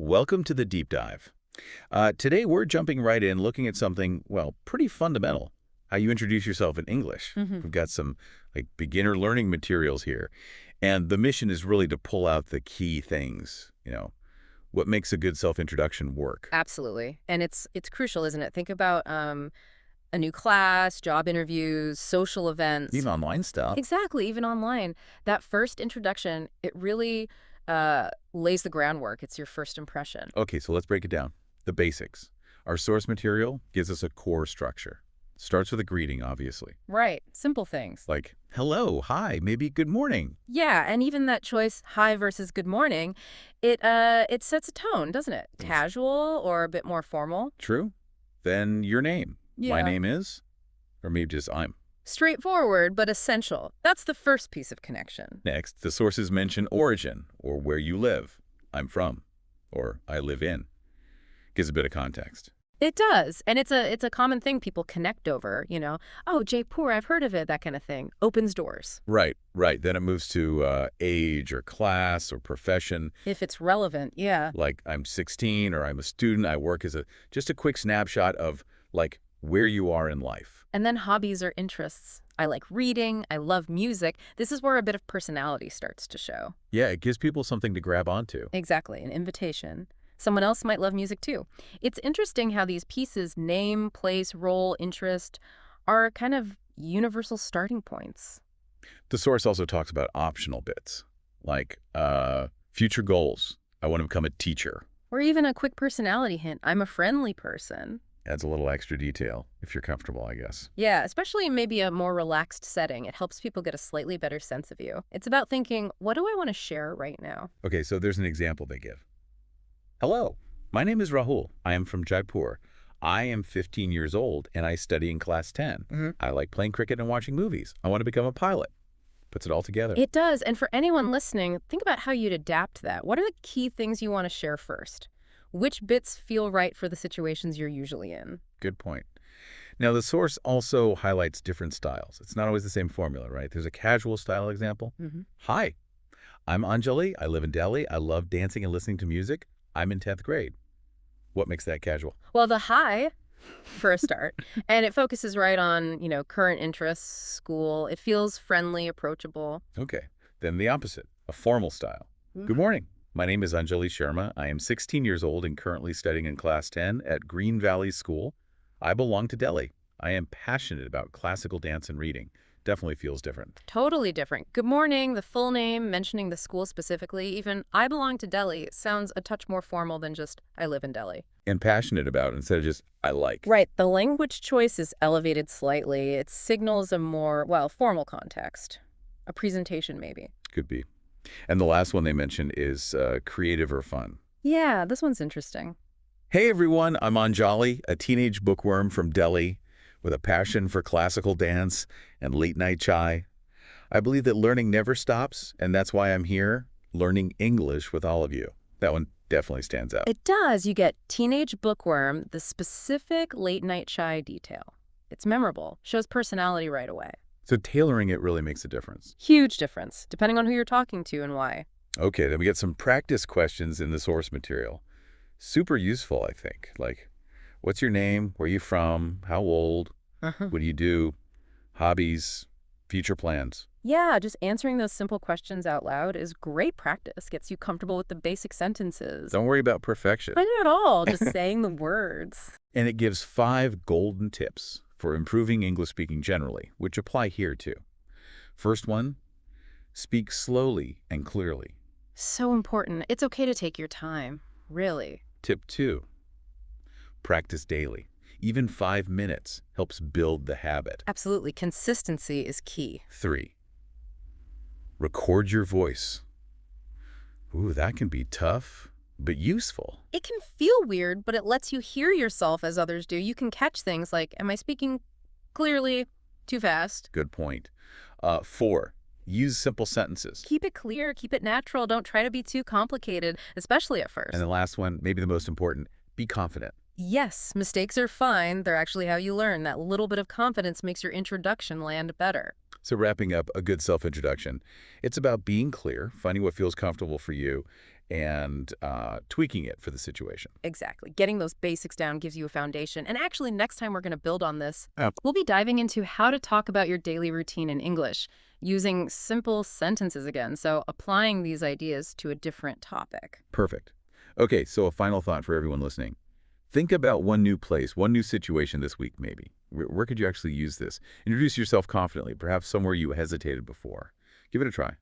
Welcome to the deep dive. Today we're jumping right in, looking at something, well, pretty fundamental. How you introduce yourself in English. We've got some beginner learning materials here. And the mission is really to pull out the key things, what makes a good self-introduction work. Absolutely. And it's crucial, isn't it? Think about a new class, job interviews, social events. Even online stuff. Exactly, even online. That first introduction, it really lays the groundwork. It's your first impression. Okay, so let's break it down. The basics. Our source material gives us a core structure. Starts with a greeting, obviously. Right. Simple things. Like, hello, hi, maybe good morning. Yeah, and even that choice, hi versus good morning, it sets a tone, doesn't it? Casual or a bit more formal. True. Then your name. Yeah. My name is, or maybe just I'm. Straightforward, but essential. That's the first piece of connection. Next, the sources mention origin, or where you live. I'm from, or I live in. Gives a bit of context. It does. And it's a common thing people connect over, Oh, Jaipur, I've heard of it, that kind of thing. Opens doors. Right. Then it moves to age or class or profession. If it's relevant, yeah. Like I'm 16 or I'm a student. I work as just a quick snapshot of where you are in life. And then hobbies or interests. I like reading. I love music. This is where a bit of personality starts to show. Yeah, it gives people something to grab onto. Exactly, an invitation. Someone else might love music too. It's interesting how these pieces, name, place, role, interest, are kind of universal starting points. The source also talks about optional bits, like future goals. I want to become a teacher. Or even a quick personality hint. I'm a friendly person. Adds a little extra detail, if you're comfortable, I guess. Yeah, especially in maybe a more relaxed setting. It helps people get a slightly better sense of you. It's about thinking, what do I want to share right now? Okay, so there's an example they give. Hello, my name is Rahul. I am from Jaipur. I am 15 years old, and I study in class 10. I like playing cricket and watching movies. I want to become a pilot. Puts it all together. It does. And for anyone listening, think about how you'd adapt that. What are the key things you want to share first? Which bits feel right for the situations you're usually in? Good point. Now, the source also highlights different styles. It's not always the same formula, right? There's a casual style example. Hi, I'm Anjali. I live in Delhi. I love dancing and listening to music. I'm in 10th grade. What makes that casual? Well, the hi, for a start, and it focuses right on, current interests, school. It feels friendly, approachable. Okay. Then the opposite, a formal style. Good morning. My name is Anjali Sharma. I am 16 years old and currently studying in class 10 at Green Valley School. I belong to Delhi. I am passionate about classical dance and reading. Definitely feels different. Totally different. Good morning, the full name, mentioning the school specifically, even I belong to Delhi sounds a touch more formal than just I live in Delhi. And passionate about instead of just I like. Right. The language choice is elevated slightly. It signals a more, formal context. A presentation, maybe. Could be. And the last one they mentioned is creative or fun. Yeah, this one's interesting. Hey, everyone. I'm Anjali, a teenage bookworm from Delhi with a passion for classical dance and late-night chai. I believe that learning never stops, and that's why I'm here, learning English with all of you. That one definitely stands out. It does. You get teenage bookworm, the specific late-night chai detail. It's memorable, shows personality right away. So tailoring it really makes a difference. Huge difference, depending on who you're talking to and why. Okay, then we get some practice questions in the source material. Super useful, I think. Like, what's your name? Where are you from? How old? What do you do? Hobbies? Future plans? Yeah, just answering those simple questions out loud is great practice. Gets you comfortable with the basic sentences. Don't worry about perfection. Not at all, just saying the words. And it gives 5 golden tips for improving English speaking generally, which apply here too. First one, speak slowly and clearly. So important. It's okay to take your time, really. Tip 2, practice daily. Even 5 minutes helps build the habit. Absolutely. Consistency is key. 3, record your voice. Ooh, that can be tough, but useful. It can feel weird, but it lets you hear yourself as others do. You can catch things like, am I speaking clearly, too fast? Good point. 4, use simple sentences. Keep it clear, keep it natural. Don't try to be too complicated, especially at first. And the last one, maybe the most important, be confident. Yes, mistakes are fine. They're actually how you learn. That little bit of confidence makes your introduction land better. So wrapping up a good self-introduction, it's about being clear, finding what feels comfortable for you, and tweaking it for the situation. Exactly. Getting those basics down gives you a foundation. And actually, next time we're going to build on this. Yeah. We'll be diving into how to talk about your daily routine in English using simple sentences again. So applying these ideas to a different topic. Perfect. Okay, so a final thought for everyone listening. Think about one new place, one new situation this week maybe. Where could you actually use this? Introduce yourself confidently, perhaps somewhere you hesitated before. Give it a try.